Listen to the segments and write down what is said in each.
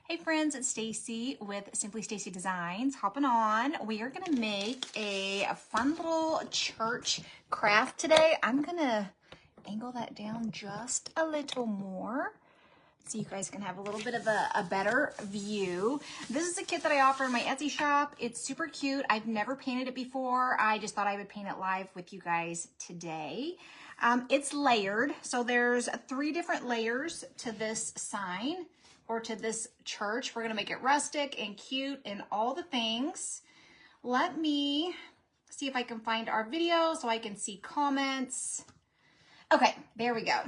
Hey friends, it's Stacy with Simply Stacy Designs. Hopping on. We are gonna make a fun little church craft today. I'm gonna angle that down just a little more so you guys can have a little bit of a better view. This is a kit that I offer in my Etsy shop. It's super cute. I've never painted it before. I just thought I would paint it live with you guys today. It's layered, so there's 3 different layers to this sign or to this church. We're gonna make it rustic and cute and all the things. Let me see if I can find our video so I can see comments. Okay, there we go.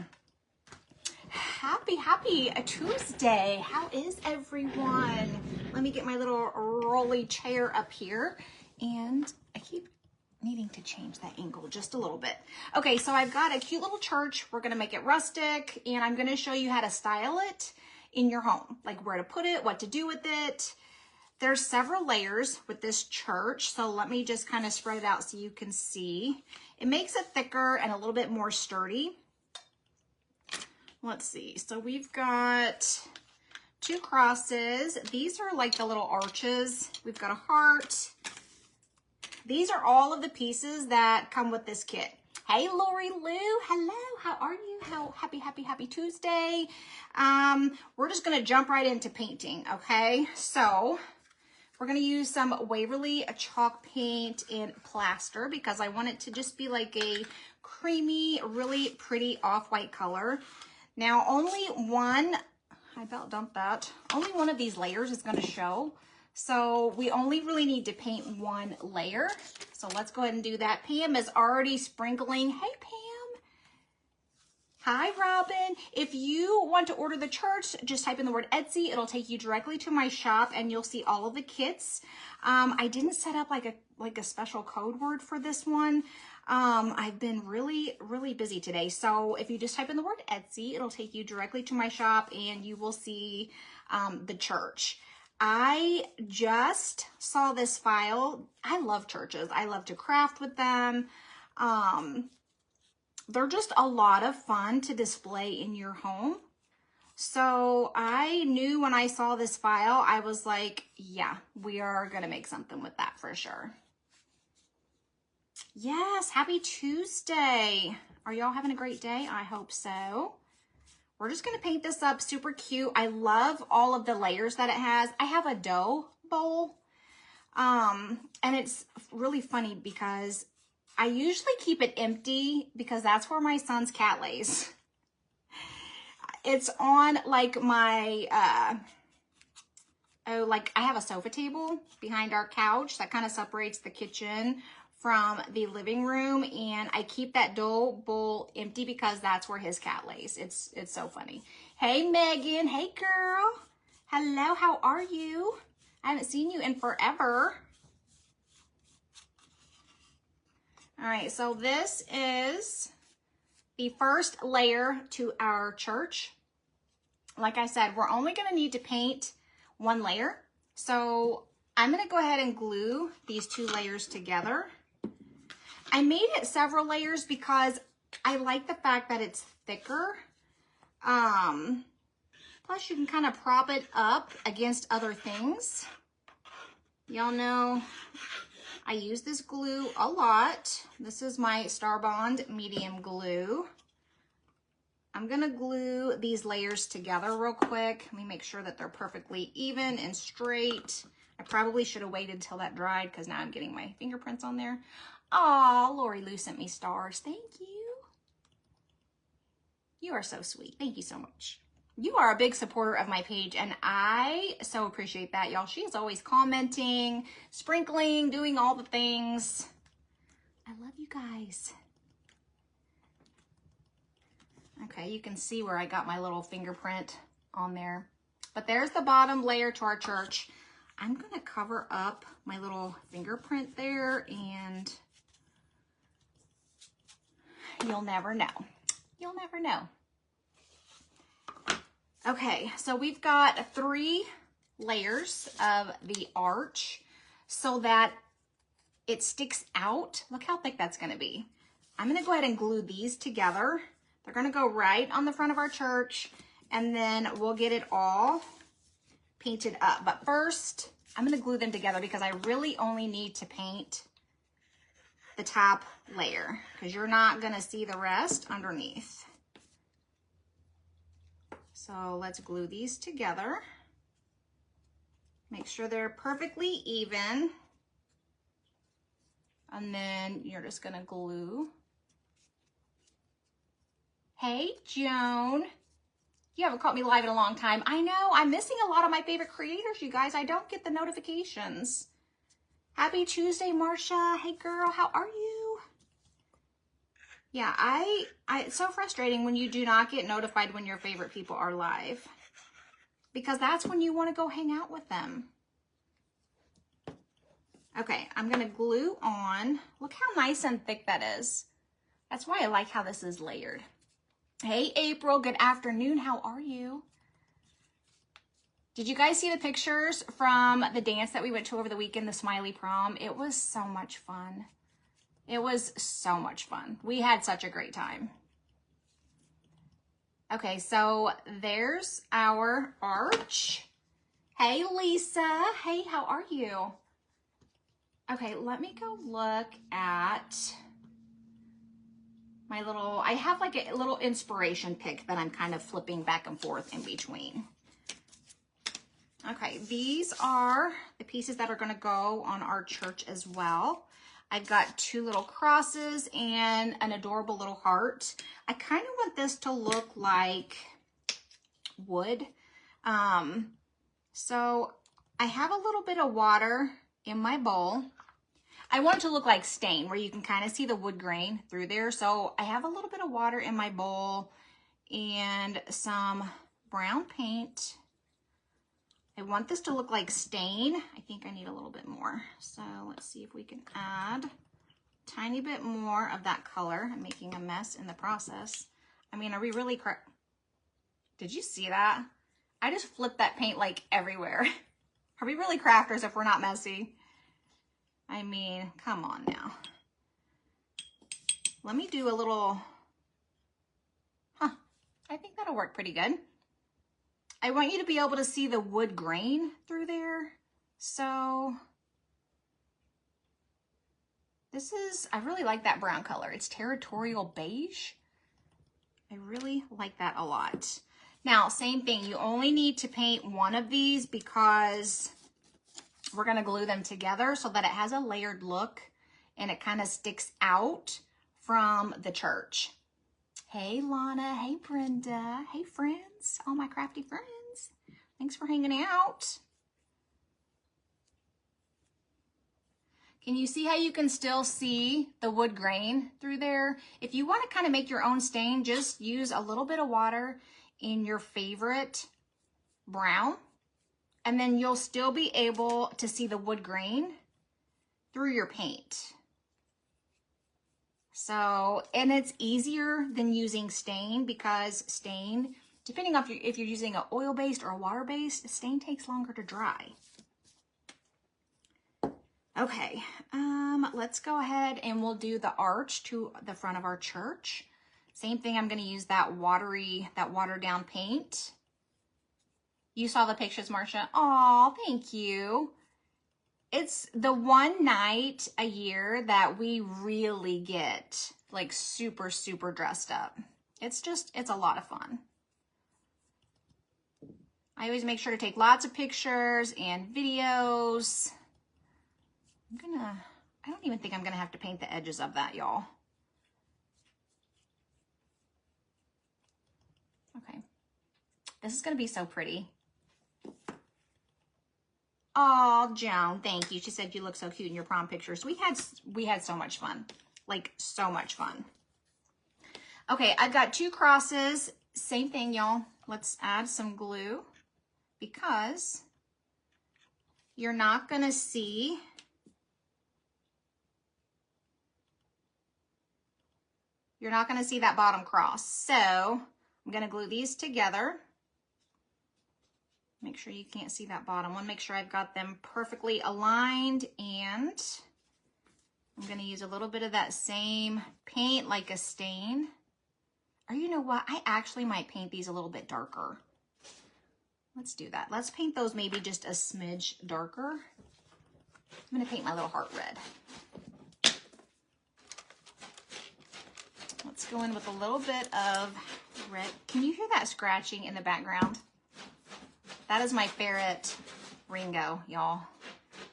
Happy Tuesday. How is everyone? Let me get my little rolly chair up here, and I keep needing to change that angle just a little bit. Okay, so I've got a cute little church. We're gonna make it rustic, and I'm gonna show you how to style it in your home, like where to put it, what to do with it. There's several layers with this church, so let me just kind of spread it out so you can see. It makes it thicker and a little bit more sturdy. Let's see, so we've got 2 crosses. These are like the little arches. We've got a heart. These are all of the pieces that come with this kit. Hey, Lori Lou, hello, how are you? Happy Tuesday. We're just gonna jump right into painting, okay? So we're gonna use some Waverly chalk paint and plaster because I want it to just be like a creamy, really pretty off-white color. Now only one, I about dumped that, only one of these layers is gonna show. So we only really need to paint 1 layer. So let's go ahead and do that. Pam is already sprinkling. Hey, Pam. Hi, Robin. If you want to order the church, just type in the word Etsy. It'll take you directly to my shop and you'll see all of the kits. I didn't set up like a special code word for this one. I've been really busy today. So if you just type in the word Etsy, it'll take you directly to my shop and you will see the church. I just saw this file. I love churches. I love to craft with them. They're just a lot of fun to display in your home. So I knew when I saw this file, I was like, yeah, we are going to make something with that for sure. Yes, happy Tuesday. Are y'all having a great day? I hope so. We're just going to paint this up super cute. I love all of the layers that it has. I have a dough bowl. And it's really funny because I usually keep it empty because that's where my son's cat lays. It's on like my, like I have a sofa table behind our couch that kind of separates the kitchen from the living room, and I keep that dough bowl empty because that's where his cat lays. It's so funny. Hey, Megan. Hey, girl. Hello, how are you? I haven't seen you in forever. All right, so this is the first layer to our church. Like I said, we're only gonna need to paint 1 layer. So I'm gonna go ahead and glue these 2 layers together. I made it several layers because I like the fact that it's thicker. Plus you can kind of prop it up against other things. Y'all know I use this glue a lot. This is my Star Bond medium glue. I'm gonna glue these layers together real quick. Let me make sure that they're perfectly even and straight. I probably should have waited till that dried because now I'm getting my fingerprints on there. Aw, Lori Lou sent me stars. Thank you. You are so sweet. Thank you so much. You are a big supporter of my page, and I so appreciate that, y'all. She is always commenting, sprinkling, doing all the things. I love you guys. Okay, you can see where I got my little fingerprint on there. But there's the bottom layer to our church. I'm going to cover up my little fingerprint there, and you'll never know. You'll never know. Okay, so we've got 3 layers of the arch so that it sticks out. Look how thick that's going to be. I'm going to go ahead and glue these together. They're going to go right on the front of our church, and then we'll get it all painted up. But first, I'm gonna glue them together because I really only need to paint the top layer because you're not gonna see the rest underneath. So let's glue these together. Make sure they're perfectly even. And then you're just gonna glue. Hey, Joan. You haven't caught me live in a long time. I know, I'm missing a lot of my favorite creators, you guys. I don't get the notifications. Happy Tuesday, Marcia. Hey girl, how are you? Yeah, it's so frustrating when you do not get notified when your favorite people are live, because that's when you want to go hang out with them. Okay, I'm gonna glue on. Look how nice and thick that is. That's why I like how this is layered. Hey, April, good afternoon. How are you? Did you guys see the pictures from the dance that we went to over the weekend, the Smiley Prom? It was so much fun. It was so much fun. We had such a great time. Okay, so there's our arch. Hey, Lisa. Hey, how are you? Okay, let me go look at my little, I have like a little inspiration pic that I'm kind of flipping back and forth in between. Okay, these are the pieces that are gonna go on our church as well. I've got 2 little crosses and an adorable little heart. I kind of want this to look like wood. So I have a little bit of water in my bowl. I want it to look like stain, where you can kind of see the wood grain through there. So I have a little bit of water in my bowl and some brown paint. I want this to look like stain. I think I need a little bit more. So let's see if we can add a tiny bit more of that color. I'm making a mess in the process. I mean, are we really Did you see that? I just flipped that paint like everywhere. Are we really crafters if we're not messy? I mean, come on now. Let me do a little, I think that'll work pretty good. I want you to be able to see the wood grain through there. So this is, I really like that brown color. It's territorial beige. I really like that a lot. Now, same thing, you only need to paint one of these because we're gonna glue them together so that it has a layered look and it kind of sticks out from the church. Hey, Lana. Hey, Brenda. Hey, friends. All my crafty friends. Thanks for hanging out. Can you see how you can still see the wood grain through there? If you want to kind of make your own stain, just use a little bit of water in your favorite brown, and then you'll still be able to see the wood grain through your paint. So, and it's easier than using stain, because stain, depending on if you're using an oil-based or a water-based, stain takes longer to dry. Okay, let's go ahead and we'll do the arch to the front of our church. Same thing, I'm gonna use that watered down paint. You saw the pictures, Marcia? Aw, thank you. It's the one night a year that we really get like super, super dressed up. It's a lot of fun. I always make sure to take lots of pictures and videos. I don't even think I'm gonna have to paint the edges of that, y'all. Okay, this is gonna be so pretty. Oh, Joan, thank you. She said you look so cute in your prom pictures. We had so much fun, like so much fun. Okay, I've got 2 crosses. Same thing, y'all. Let's add some glue because you're not gonna see that bottom cross. So I'm gonna glue these together. Make sure you can't see that bottom one. Make sure I've got them perfectly aligned, and I'm gonna use a little bit of that same paint like a stain. Or you know what? I actually might paint these a little bit darker. Let's do that. Let's paint those maybe just a smidge darker. I'm gonna paint my little heart red. Let's go in with a little bit of red. Can you hear that scratching in the background? That is my ferret, Ringo, y'all.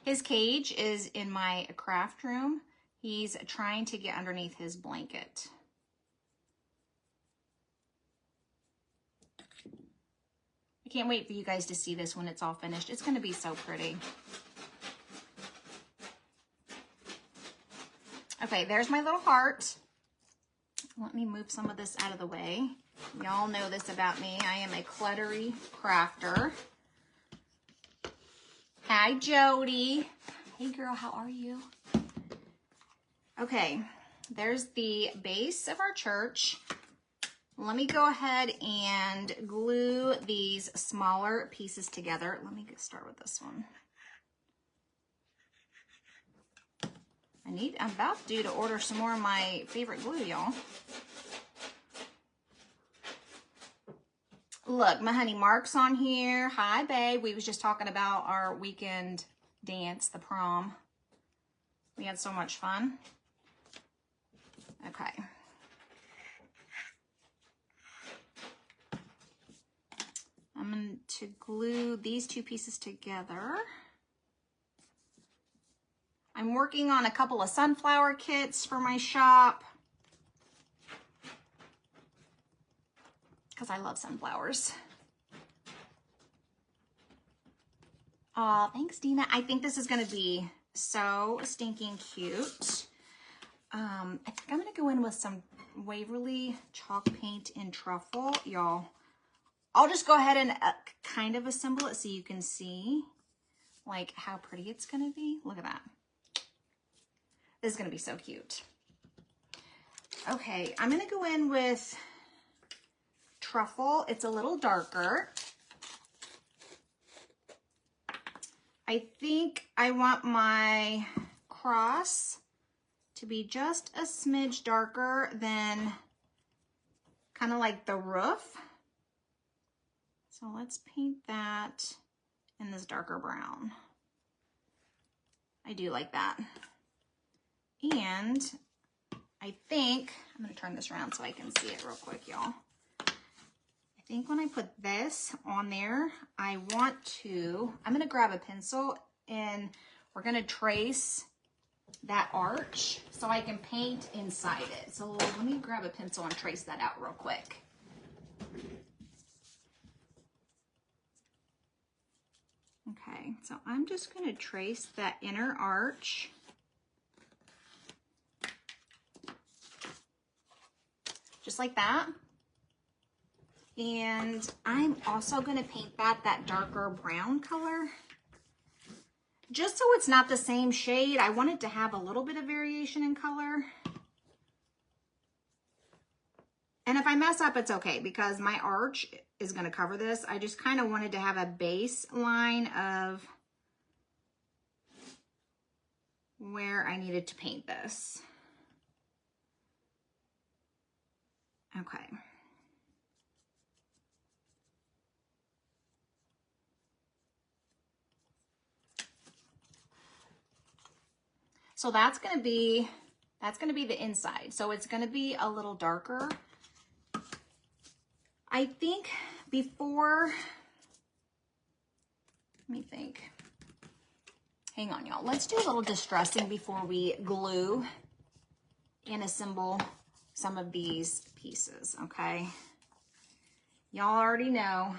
His cage is in my craft room. He's trying to get underneath his blanket. I can't wait for you guys to see this when it's all finished. It's gonna be so pretty. Okay, there's my little heart. Let me move some of this out of the way. Y'all know this about me. I am a cluttery crafter. Hi, Jody. Hey, girl, how are you? Okay, there's the base of our church. Let me go ahead and glue these smaller pieces together. Let me start with this one. I'm about due to order some more of my favorite glue, y'all. Look, my honey Mark's on here. Hi, babe. We was just talking about our weekend dance, the prom. We had so much fun. Okay. I'm going to glue these two pieces together. I'm working on a couple of sunflower kits for my shop because I love sunflowers. Aw, thanks, Dina. I think this is going to be so stinking cute. I think I'm going to go in with some Waverly chalk paint in truffle, y'all. I'll just go ahead and kind of assemble it so you can see like how pretty it's going to be. Look at that. This is going to be so cute. Okay, I'm going to go in with truffle. It's a little darker. I think I want my cross to be just a smidge darker than kind of like the roof. So let's paint that in this darker brown. I do like that. And I think, I'm gonna turn this around so I can see it real quick, y'all. I think when I put this on there, I'm gonna grab a pencil and we're gonna trace that arch so I can paint inside it. So let me grab a pencil and trace that out real quick. Okay, so I'm just going to trace that inner arch. Just like that. And I'm also going to paint that darker brown color. Just so it's not the same shade, I want it to have a little bit of variation in color. And if I mess up, it's okay because my arch is going to cover this. I just kind of wanted to have a baseline of where I needed to paint this. Okay. So that's going to be the inside. So it's going to be a little darker. I think before, let me think. Hang on, y'all. Let's do a little distressing before we glue and assemble some of these pieces, okay? Y'all already know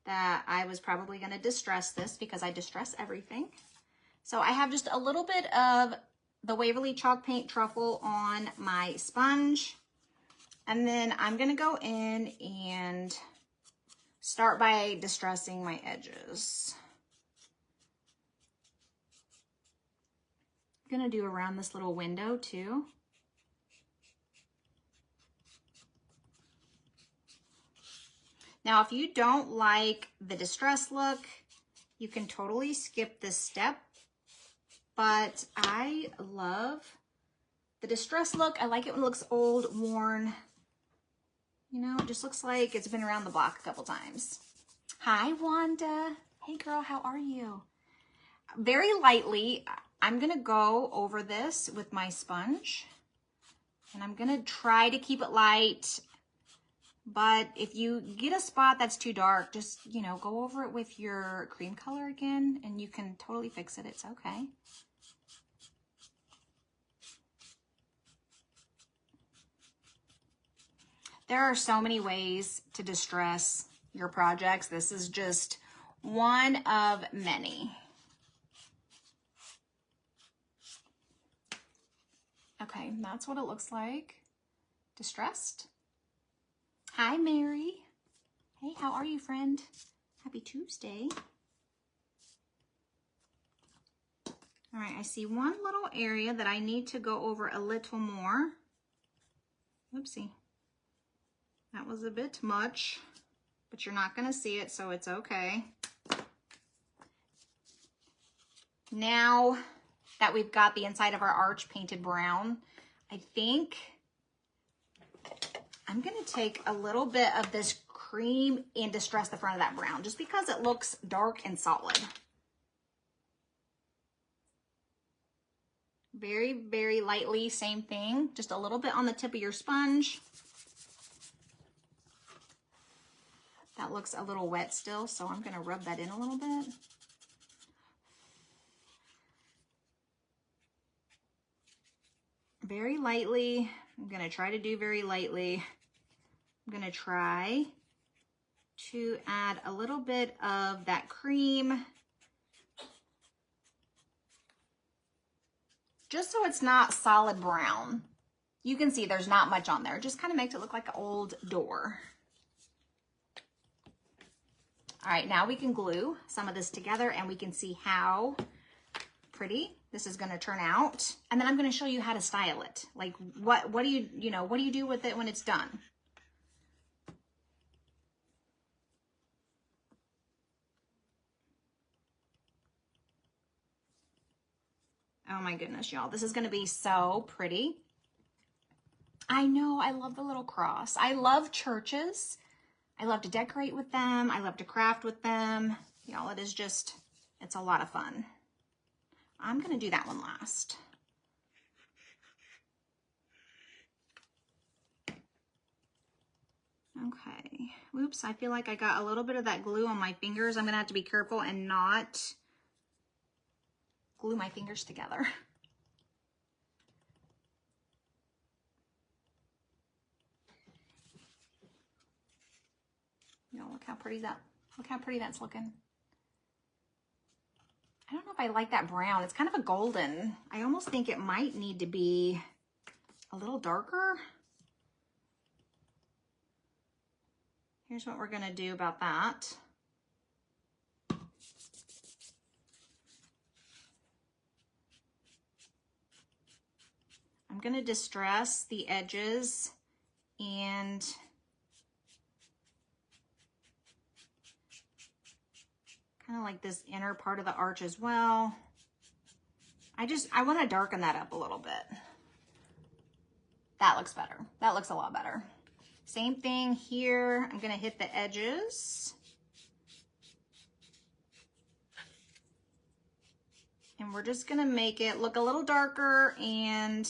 that I was probably going to distress this because I distress everything. So I have just a little bit of the Waverly Chalk Paint Truffle on my sponge. And then I'm going to go in and start by distressing my edges. I'm going to do around this little window too. Now, if you don't like the distress look, you can totally skip this step. But I love the distress look. I like it when it looks old, worn. You know, it just looks like it's been around the block a couple times. Hi, Wanda. Hey, girl, how are you? Very lightly, I'm going to go over this with my sponge. And I'm going to try to keep it light. But if you get a spot that's too dark, just, you know, go over it with your cream color again. And you can totally fix it. It's okay. There are so many ways to distress your projects. This is just one of many. Okay, that's what it looks like. Distressed. Hi, Mary. Hey, how are you, friend? Happy Tuesday. All right, I see one little area that I need to go over a little more. Oopsie. That was a bit much, but you're not going to see it, so it's okay. Now that we've got the inside of our arch painted brown, I think I'm going to take a little bit of this cream and distress the front of that brown, just because it looks dark and solid. Very, very lightly, same thing, just a little bit on the tip of your sponge. That looks a little wet still, so I'm going to rub that in a little bit. Very lightly. I'm going to try to do very lightly. I'm going to try to add a little bit of that cream, just so it's not solid brown. You can see there's not much on there. It just kind of makes it look like an old door. All right, now we can glue some of this together and we can see how pretty this is going to turn out. And then I'm going to show you how to style it. Like what do you do with it when it's done? Oh my goodness, y'all. This is going to be so pretty. I know, I love the little cross. I love churches. I love to decorate with them. I love to craft with them. Y'all, it is just, it's a lot of fun. I'm going to do that one last. Okay. Oops, I feel like I got a little bit of that glue on my fingers. I'm going to have to be careful and not glue my fingers together. You know, look how pretty that's looking. I don't know if I like that brown. It's kind of a golden. I almost think it might need to be a little darker. Here's what we're gonna do about that. I'm gonna distress the edges and kind of like this inner part of the arch as well. I want to darken that up a little bit. That looks better. That looks a lot better. Same thing here. I'm going to hit the edges. And we're just going to make it look a little darker and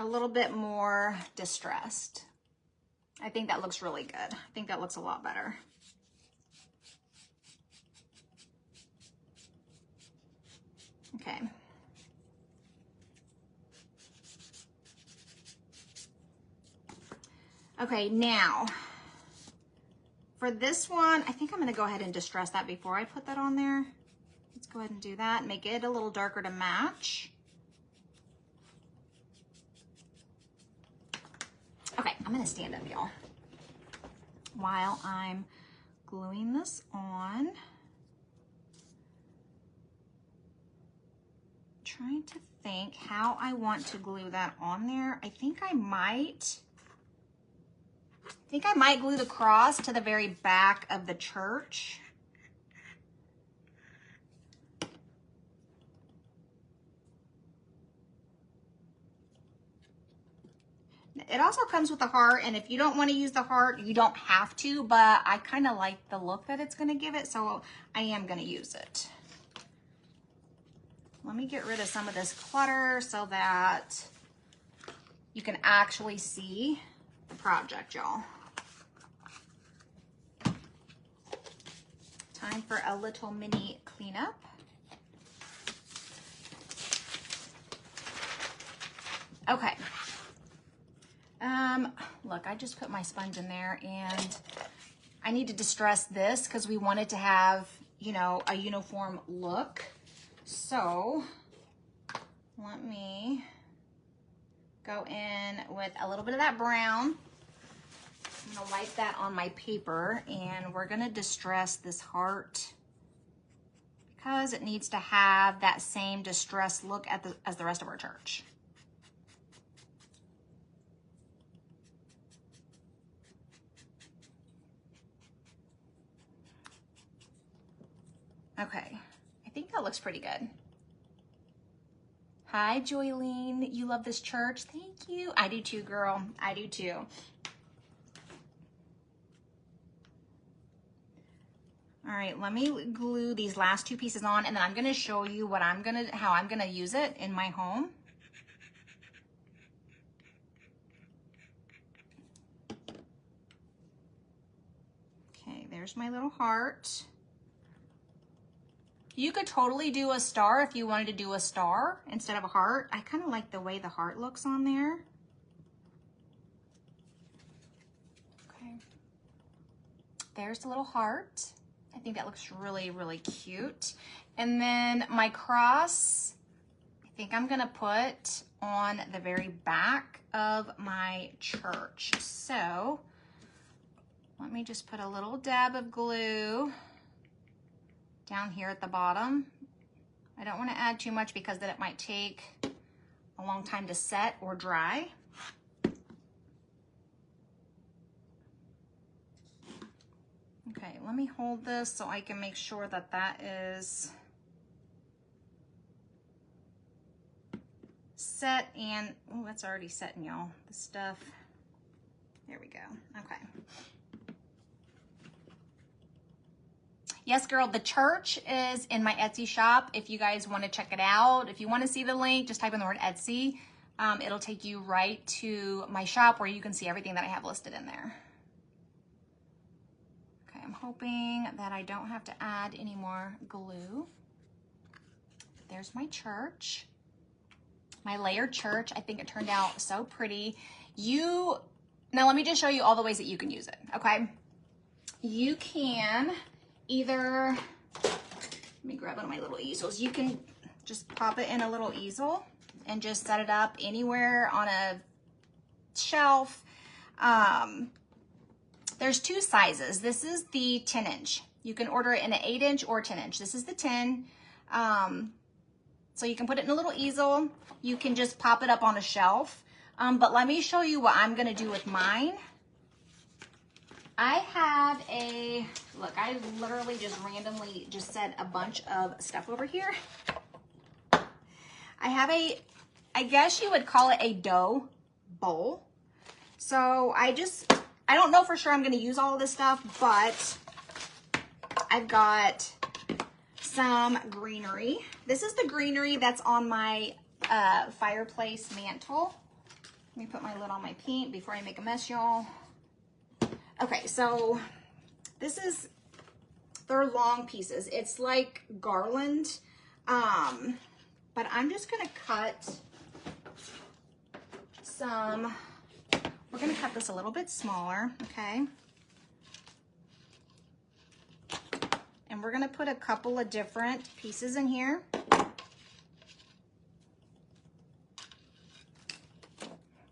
a little bit more distressed. I think that looks really good. I think that looks a lot better. Okay. Okay, now for this one, I think I'm gonna go ahead and distress that before I put that on there. Let's go ahead and do that. Make it a little darker to match. Okay, I'm gonna stand up, y'all, while I'm gluing this on. Trying to think how I want to glue that on there. I think I might glue the cross to the very back of the church. it also comes with a heart, and if you don't want to use the heart, you don't have to, but I kind of like the look that it's going to give it, so I am going to use it. Let me get rid of some of this clutter so that you can actually see the project, y'all. Time for a little mini cleanup. Okay. Look, I just put my sponge in there, and I need to distress this because we wanted to have, you know, a uniform look. So let me go in with a little bit of that brown. I'm gonna wipe that on my paper, and we're gonna distress this heart because it needs to have that same distressed look as the rest of our church. Okay, I think that looks pretty good. Hi, Joylene, you love this church? Thank you. I do too, girl. I do too. All right, let me glue these last two pieces on, and then I'm gonna show you what how I'm gonna use it in my home. Okay, there's my little heart. You could totally do a star if you wanted to do a star instead of a heart. I kind of like the way the heart looks on there. Okay. There's the little heart. I think that looks really, really cute. And then my cross, I think I'm gonna put on the very back of my church. So let me just put a little dab of glue down here at the bottom. I don't want to add too much because then it might take a long time to set or dry. Okay, let me hold this so I can make sure that that is set, and oh, that's already setting, y'all. The stuff. There we go. Okay. Yes, girl, the church is in my Etsy shop if you guys want to check it out. If you want to see the link, just type in the word Etsy. It'll take you right to my shop where you can see everything that I have listed in there. Okay, I'm hoping that I don't have to add any more glue. There's my church. My layered church. I think it turned out so pretty. Now let me just show you all the ways that you can use it, okay? You can either, let me grab one of my little easels. You can just pop it in a little easel and just set it up anywhere on a shelf. There's two sizes. This is the 10-inch. You can order it in an 8-inch or 10-inch. This is the 10. So you can put it in a little easel. You can just pop it up on a shelf. But let me show you what I'm gonna do with mine. I have look, I literally just randomly just set a bunch of stuff over here. I have I guess you would call it a dough bowl. So I don't know for sure I'm gonna use all of this stuff, but I've got some greenery. This is the greenery that's on my fireplace mantle. Let me put my lid on my paint before I make a mess, y'all. Okay, so they're long pieces. It's like garland, but I'm just gonna cut we're gonna cut this a little bit smaller, okay? And we're gonna put a couple of different pieces in here.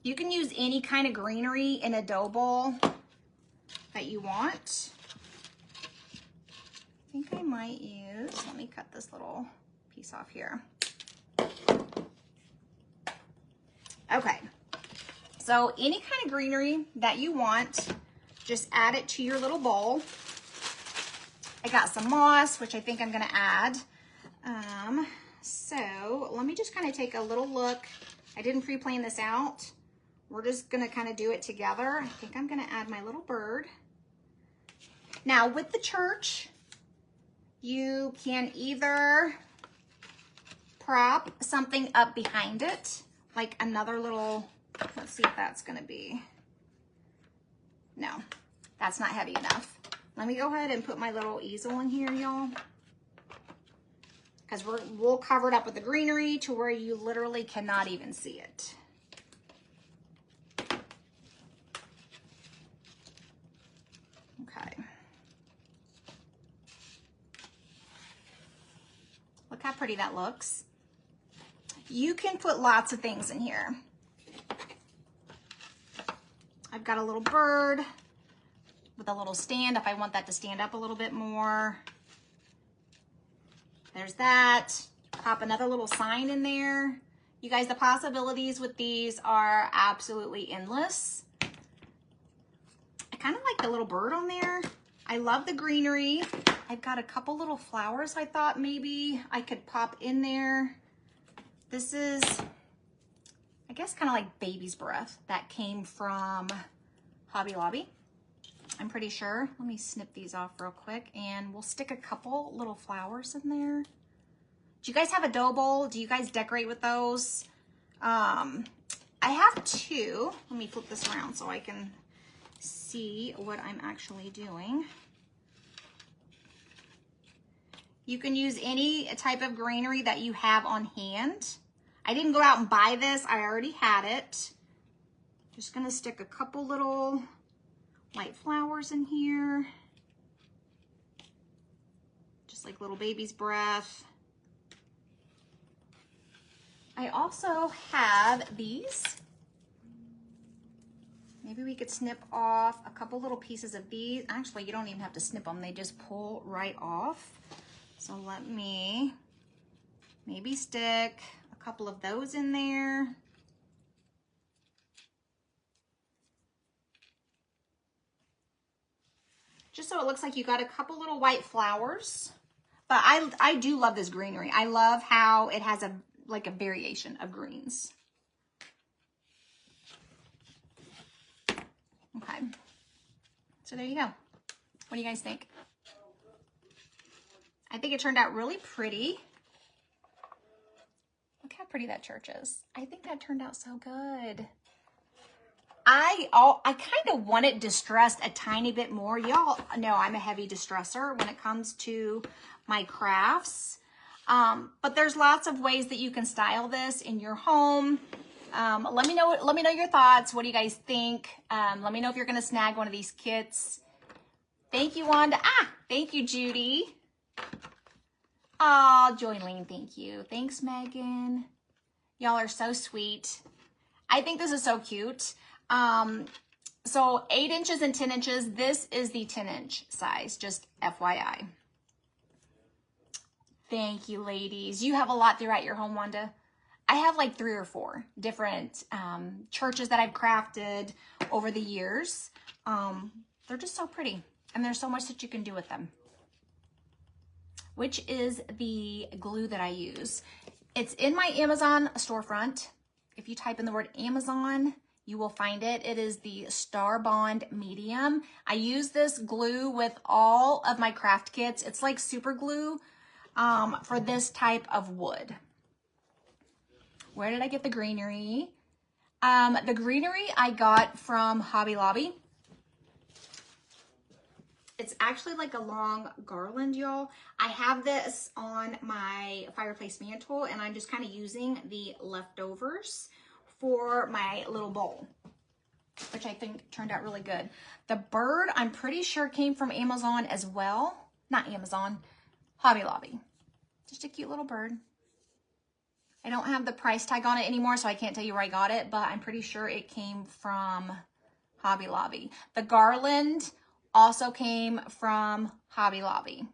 You can use any kind of greenery in a dough bowl that you want. I think I might use, let me cut this little piece off here. Okay, so any kind of greenery that you want, just add it to your little bowl. I got some moss, which I think I'm gonna add. So let me just kind of take a little look. I didn't pre-plan this out, we're just gonna kind of do it together. I think I'm gonna add my little bird. Now with the church, you can either prop something up behind it, like another little, let's see if that's gonna be, no, that's not heavy enough. Let me go ahead and put my little easel in here, y'all, because we'll cover it up with the greenery to where you literally cannot even see it. Okay. Look how pretty that looks. You can put lots of things in here. I've got a little bird with a little stand if I want that to stand up a little bit more. There's that. Pop another little sign in there. You guys, the possibilities with these are absolutely endless. I kind of like the little bird on there. I love the greenery. I've got a couple little flowers I thought maybe I could pop in there. This is, I guess, kind of like baby's breath that came from Hobby Lobby. I'm pretty sure. Let me snip these off real quick and we'll stick a couple little flowers in there. Do you guys have a dough bowl? Do you guys decorate with those? I have two. Let me flip this around so I can see what I'm actually doing. You can use any type of greenery that you have on hand. I didn't go out and buy this. I already had it. Just gonna stick a couple little white flowers in here. Just like little baby's breath. I also have these. Maybe we could snip off a couple little pieces of these. Actually, you don't even have to snip them. They just pull right off. So let me maybe stick a couple of those in there. Just so it looks like you got a couple little white flowers. But I do love this greenery. I love how it has a variation of greens. Okay. So there you go. What do you guys think? I think it turned out really pretty. Look how pretty that church is. I think that turned out so good. I kind of want it distressed a tiny bit more. Y'all know I'm a heavy distresser when it comes to my crafts. But there's lots of ways that you can style this in your home. Let me know your thoughts. What do you guys think? Let me know if you're gonna snag one of these kits. Thank you, Wanda. Thank you, Judy. Oh, Joylene, thank you. Thanks, Megan. Y'all are so sweet. I think this is so cute. So 8 inches and 10 inches. This is the 10-inch size, just FYI. Thank you, ladies. You have a lot throughout your home, Wanda. I have like 3 or 4 different churches that I've crafted over the years. They're just so pretty, and there's so much that you can do with them. Which is the glue that I use. It's in my Amazon storefront. If you type in the word Amazon, you will find it. It is the Star Bond Medium. I use this glue with all of my craft kits. It's like super glue for this type of wood. Where did I get the greenery? The greenery I got from Hobby Lobby. It's actually like a long garland, y'all. I have this on my fireplace mantle, and I'm just kind of using the leftovers for my little bowl, which I think turned out really good. The bird, I'm pretty sure came from Amazon as well. Not Amazon, Hobby Lobby. Just a cute little bird. I don't have the price tag on it anymore, so I can't tell you where I got it, but I'm pretty sure it came from Hobby Lobby. The garland also came from Hobby Lobby.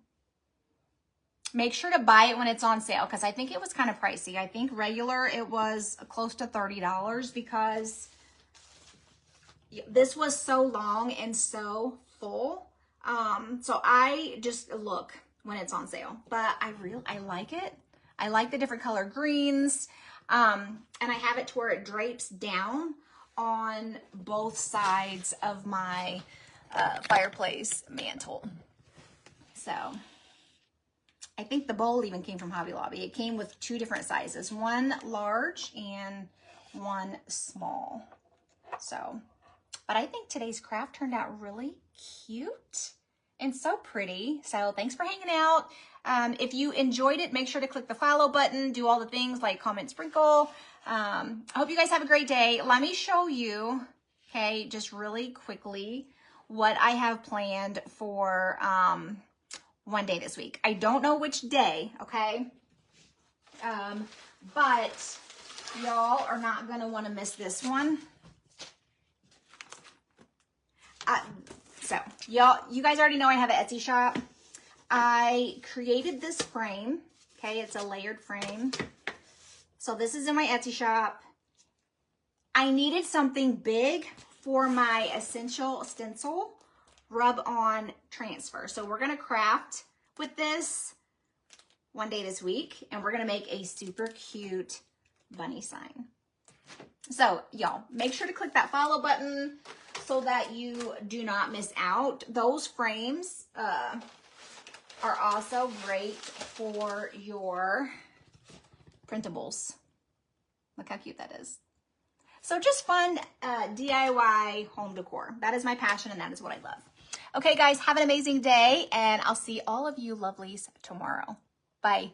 Make sure to buy it when it's on sale, because I think it was kind of pricey. I think regular it was close to $30 because this was so long and so full. So I just look when it's on sale, but I like it. I like the different color greens. And I have it to where it drapes down on both sides of my fireplace mantle. So I think the bowl even came from Hobby Lobby. It came with 2 different sizes, one large and one small. So, but I think today's craft turned out really cute and so pretty. So thanks for hanging out. If you enjoyed it, make sure to click the follow button, do all the things like comment, sprinkle. I hope you guys have a great day. Let me show you, okay, just really quickly what I have planned for one day this week. I don't know which day, okay? But y'all are not gonna wanna miss this one. So y'all, you guys already know I have an Etsy shop. I created this frame, okay? It's a layered frame. So this is in my Etsy shop. I needed something big for my essential stencil rub-on transfer. So we're gonna craft with this one day this week, and we're gonna make a super cute bunny sign. So y'all, make sure to click that follow button so that you do not miss out. Those frames are also great for your printables. Look how cute that is. So just fun DIY home decor. That is my passion and that is what I love. Okay guys, have an amazing day and I'll see all of you lovelies tomorrow. Bye.